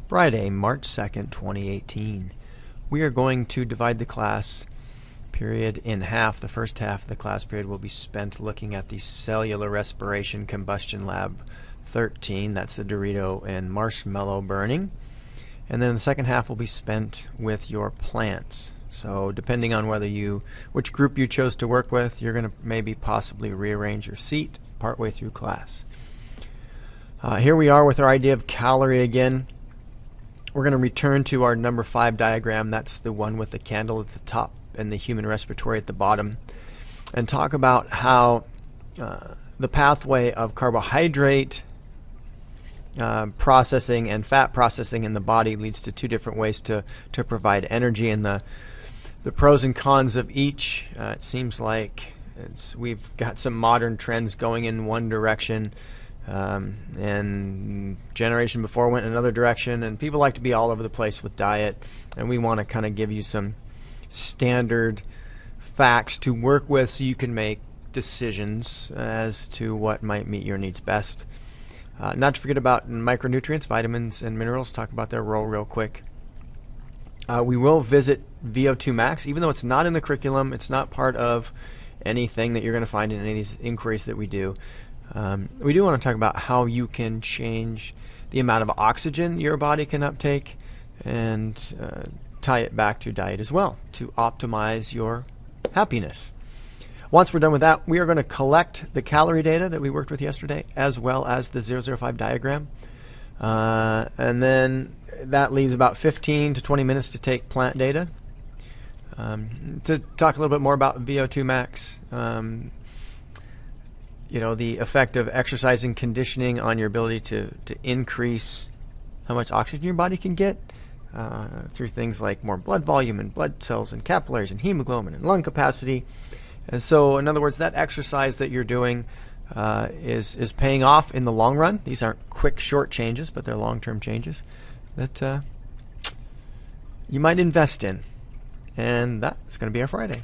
Friday, March 2nd, 2018. We are going to divide the class period in half. The first half of the class period will be spent looking at the Cellular Respiration Combustion Lab 13. That's the Dorito and marshmallow burning. And then the second half will be spent with your plants. So depending on which group you chose to work with, you're going to maybe possibly rearrange your seat partway through class. Here we are with our idea of calorie again. We're going to return to our number 5 diagram. That's the one with the candle at the top and the human respiratory at the bottom, and talk about how the pathway of carbohydrate processing and fat processing in the body leads to two different ways to provide energy, and the pros and cons of each. It seems like we've got some modern trends going in one direction, and generation before went in another direction, and people like to be all over the place with diet, and we want to kind of give you some standard facts to work with so you can make decisions as to what might meet your needs best. Not to forget about micronutrients, vitamins, and minerals. Talk about their role real quick. We will visit VO2 max, even though it's not in the curriculum. It's not part of anything that you're going to find in any of these inquiries that we do. We do want to talk about how you can change the amount of oxygen your body can uptake and tie it back to diet as well to optimize your happiness. Once we're done with that, we are going to collect the calorie data that we worked with yesterday as well as the 005 diagram. And then that leaves about 15 to 20 minutes to take plant data. To talk a little bit more about VO2 max, the effect of exercise and conditioning on your ability to increase how much oxygen your body can get through things like more blood volume and blood cells and capillaries and hemoglobin and lung capacity. And so, in other words, that exercise that you're doing is paying off in the long run. These aren't quick, short changes, but they're long-term changes that you might invest in. And that's going to be our Friday.